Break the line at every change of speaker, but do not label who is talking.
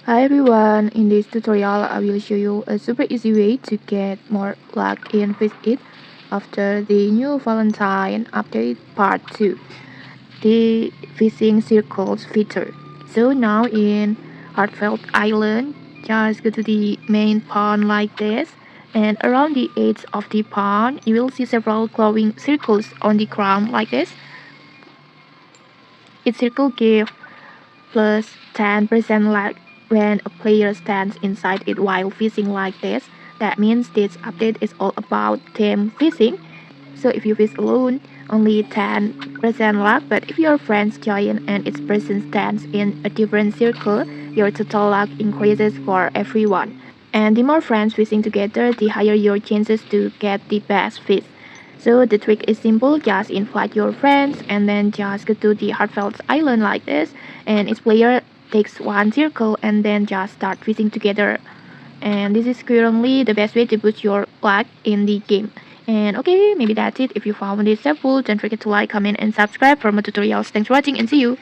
Hi everyone, in this tutorial I will show you a super easy way to get more luck in Fish It after the new Valentine update part 2, the fishing circles feature. So now in Heartfelt Island, just go to the main pond like this, and around the edge of the pond you will see several glowing circles on the ground like this. Each circle gives plus 10% luck when a player stands inside it while fishing like this. That means this update is all about team fishing. So if you fish alone, only 10% luck, but if your friends join and each person stands in a different circle, your total luck increases for everyone. And the more friends fishing together, the higher your chances to get the best fish. So the trick is simple, just invite your friends and then just go to the Heartfelt Island like this, and each player takes one circle and then just start fishing together. And this is currently the best way to boost your luck in the game. And okay, maybe that's it. If you found this helpful, don't forget to like, comment, and subscribe for more tutorials. Thanks for watching and see you!